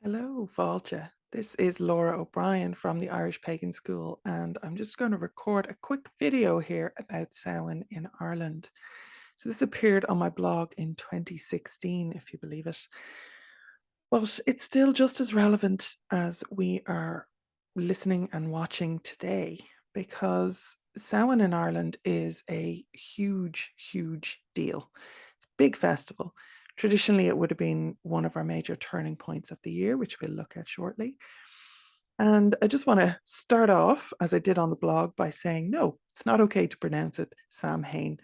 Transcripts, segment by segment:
Hello, Volta. This is Laura O'Brien from the Irish Pagan School, and I'm just going to record a quick video here about Samhain in Ireland. So this appeared on my blog in 2016, if you believe it. But it's still just as relevant as we are listening and watching today, because Samhain in Ireland is a huge, huge deal. It's a big festival. Traditionally, it would have been one of our major turning points of the year, which we'll look at shortly. And I just want to start off, as I did on the blog, by saying, no, it's not okay to pronounce it Samhain.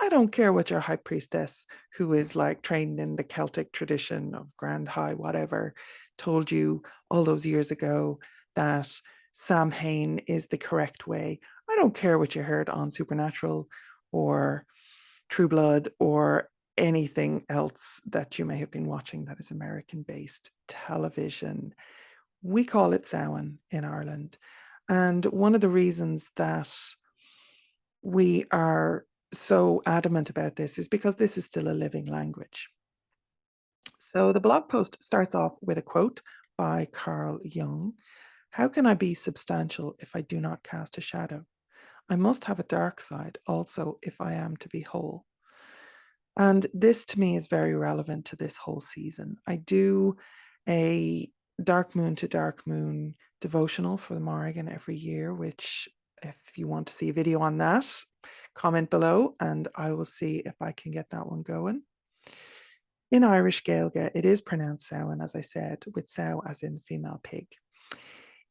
I don't care what your high priestess, who is like trained in the Celtic tradition of Grand High, whatever, told you all those years ago that Samhain is the correct way. I don't care what you heard on Supernatural or True Blood or anything else that you may have been watching that is American based television. We call it Samhain in Ireland. And one of the reasons that we are so adamant about this is because this is still a living language. So the blog post starts off with a quote by Carl Jung. How can I be substantial if I do not cast a shadow? I must have a dark side also if I am to be whole. And this to me is very relevant to this whole season. I do a dark moon to dark moon devotional for the Morrigan every year, which if you want to see a video on that, comment below and I will see if I can get that one going. In Irish Gaeilge, it is pronounced Samhain, as I said, with sow as in female pig.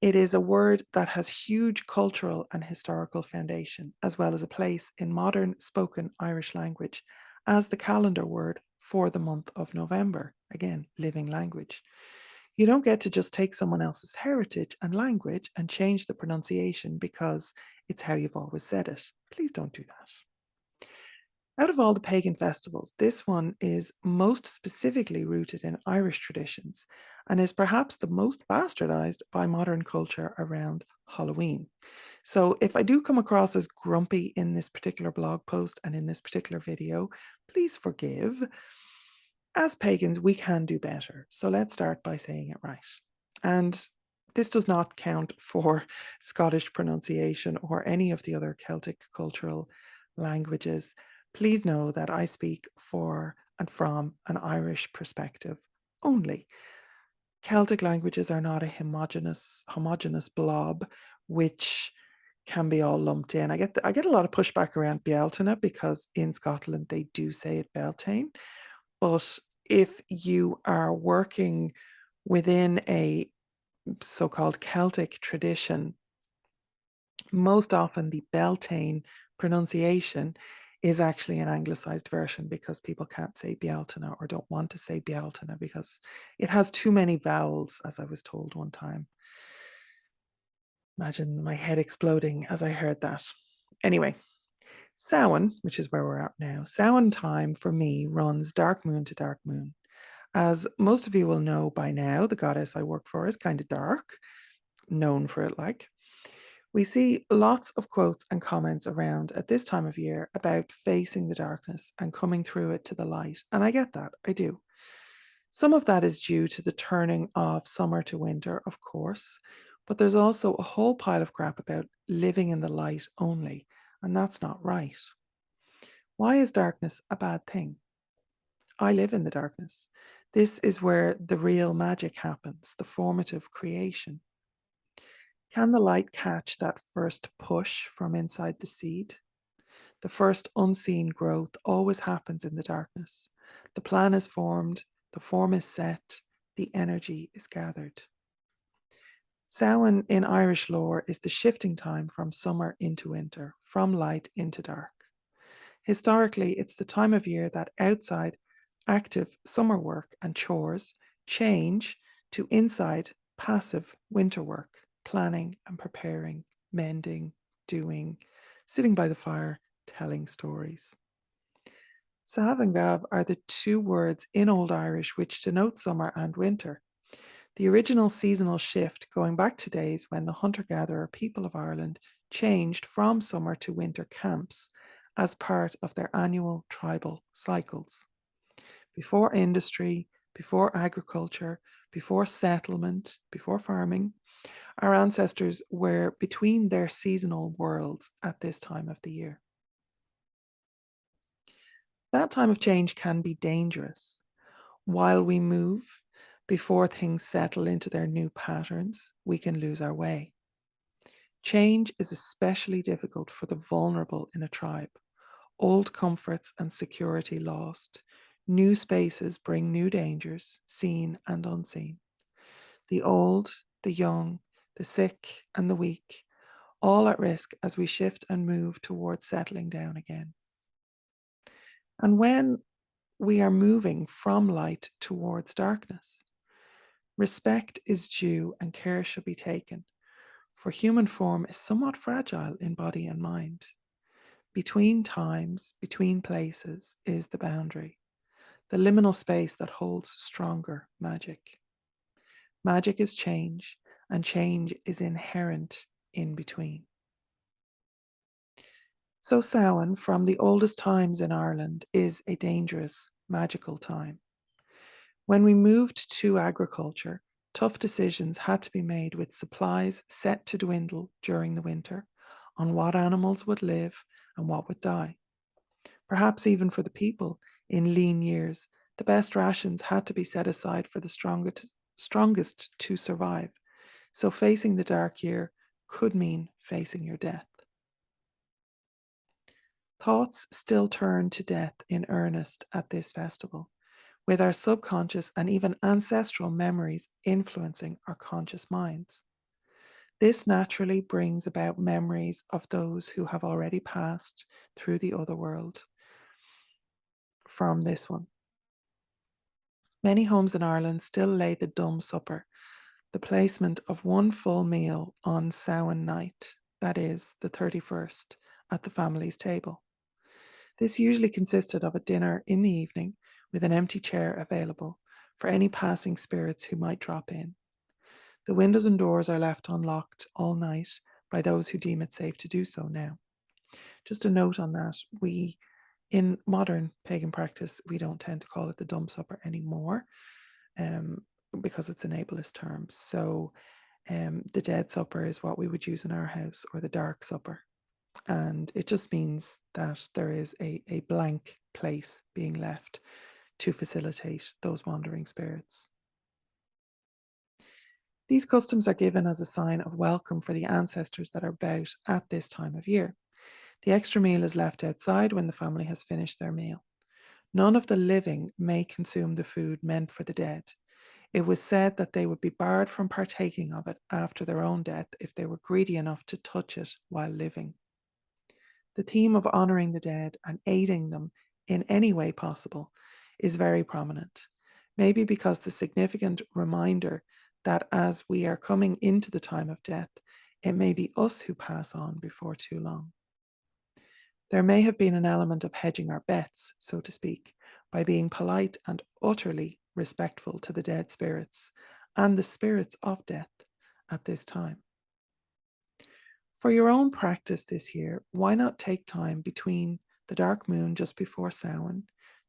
It is a word that has huge cultural and historical foundation, as well as a place in modern spoken Irish language as the calendar word for the month of November. Again, living language. You don't get to just take someone else's heritage and language and change the pronunciation because it's how you've always said it. Please don't do that. Out of all the pagan festivals, this one is most specifically rooted in Irish traditions and is perhaps the most bastardized by modern culture around Halloween. So if I do come across as grumpy in this particular blog post and in this particular video, please forgive. As pagans, we can do better. So let's start by saying it right. And this does not count for Scottish pronunciation or any of the other Celtic cultural languages. Please know that I speak for and from an Irish perspective only. Celtic languages are not a homogenous blob, which can be all lumped in. I get a lot of pushback around Bealtaine because in Scotland they do say it Beltane, but if you are working within a so-called Celtic tradition, most often the Beltane pronunciation is actually an anglicized version because people can't say Bealtaine or don't want to say Bealtaine because it has too many vowels, as I was told one time. Imagine my head exploding as I heard that. Anyway, Samhain, which is where we're at now, Samhain time for me runs dark moon to dark moon. As most of you will know by now, the goddess I work for is kind of dark, known for it like. We see lots of quotes and comments around at this time of year about facing the darkness and coming through it to the light. And I get that, I do. Some of that is due to the turning of summer to winter, of course, but there's also a whole pile of crap about living in the light only, and that's not right. Why is darkness a bad thing? I live in the darkness. This is where the real magic happens, the formative creation. Can the light catch that first push from inside the seed? The first unseen growth always happens in the darkness. The plan is formed, the form is set, the energy is gathered. Samhain in Irish lore is the shifting time from summer into winter, from light into dark. Historically, it's the time of year that outside active summer work and chores change to inside passive winter work, planning and preparing, mending, doing, sitting by the fire, telling stories. Sav and Gav are the two words in Old Irish which denote summer and winter. The original seasonal shift going back to days when the hunter-gatherer people of Ireland changed from summer to winter camps as part of their annual tribal cycles. Before industry, before agriculture, before settlement, before farming, our ancestors were between their seasonal worlds at this time of the year. That time of change can be dangerous. While we move, before things settle into their new patterns, we can lose our way. Change is especially difficult for the vulnerable in a tribe. Old comforts and security lost. New spaces bring new dangers, seen and unseen. The old, the young, the sick, and the weak, all at risk as we shift and move towards settling down again. And when we are moving from light towards darkness, respect is due and care should be taken, for human form is somewhat fragile in body and mind. Between times, between places is the boundary, the liminal space that holds stronger magic. Magic is change, and change is inherent in between. So Samhain, from the oldest times in Ireland, is a dangerous, magical time. When we moved to agriculture, tough decisions had to be made with supplies set to dwindle during the winter on what animals would live and what would die. Perhaps even for the people in lean years, the best rations had to be set aside for the strongest to survive. So facing the dark year could mean facing your death. Thoughts still turn to death in earnest at this festival, with our subconscious and even ancestral memories influencing our conscious minds. This naturally brings about memories of those who have already passed through the other world from this one. Many homes in Ireland still lay the dumb supper, the placement of one full meal on Samhain night, that is, the 31st, at the family's table. This usually consisted of a dinner in the evening with an empty chair available for any passing spirits who might drop in. The windows and doors are left unlocked all night by those who deem it safe to do so now. Just a note on that, in modern pagan practice, we don't tend to call it the dumb supper anymore because it's an ableist term. So the dead supper is what we would use in our house, or the dark supper. And it just means that there is a blank place being left to facilitate those wandering spirits. These customs are given as a sign of welcome for the ancestors that are about at this time of year. The extra meal is left outside when the family has finished their meal. None of the living may consume the food meant for the dead. It was said that they would be barred from partaking of it after their own death if they were greedy enough to touch it while living. The theme of honoring the dead and aiding them in any way possible is very prominent, maybe because the significant reminder that as we are coming into the time of death, it may be us who pass on before too long. There may have been an element of hedging our bets, so to speak, by being polite and utterly respectful to the dead spirits and the spirits of death at this time. For your own practice this year, why not take time between the dark moon just before Samhain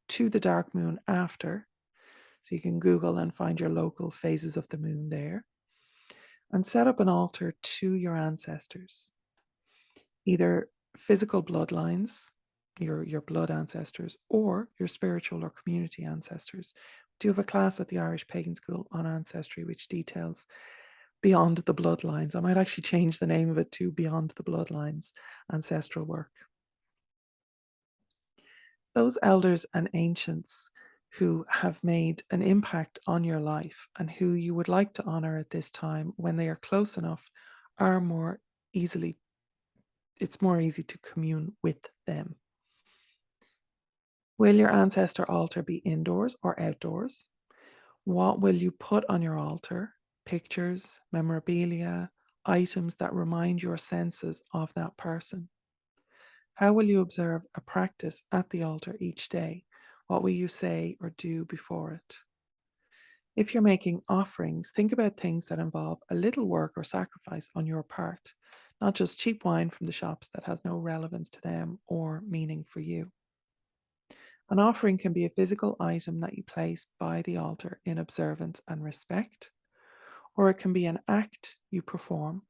to the dark moon after? So you can Google and find your local phases of the moon there, and set up an altar to your ancestors, either physical bloodlines, your blood ancestors, or your spiritual or community ancestors. We do have a class at the Irish Pagan School on ancestry, which details Beyond the Bloodlines. I might actually change the name of it to Beyond the Bloodlines Ancestral Work. Those elders and ancients who have made an impact on your life and who you would like to honor at this time, when they are close enough, are it's more easy to commune with them. Will your ancestor altar be indoors or outdoors? What will you put on your altar? Pictures, memorabilia, items that remind your senses of that person. How will you observe a practice at the altar each day? What will you say or do before it? If you're making offerings, think about things that involve a little work or sacrifice on your part, not just cheap wine from the shops that has no relevance to them or meaning for you. An offering can be a physical item that you place by the altar in observance and respect, or it can be an act you perform,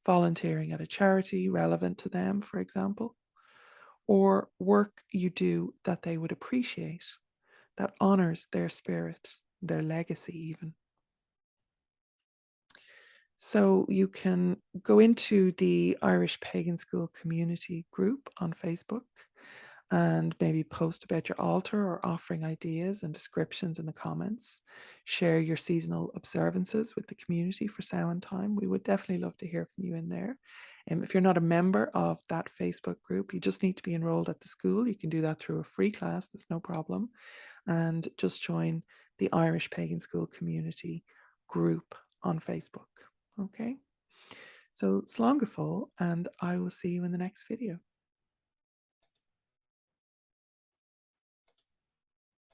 volunteering at a charity relevant to them, for example, or work you do that they would appreciate, that honors their spirit, their legacy, even. So you can go into the Irish Pagan School community group on Facebook and maybe post about your altar or offering ideas and descriptions in the comments. Share your seasonal observances with the community for Samhain time. We would definitely love to hear from you in there. If you're not a member of that Facebook group, you just need to be enrolled at the school. You can do that through a free class, that's no problem. And just join the Irish Pagan School community group on Facebook. Okay, so slán go fóill, and I will see you in the next video.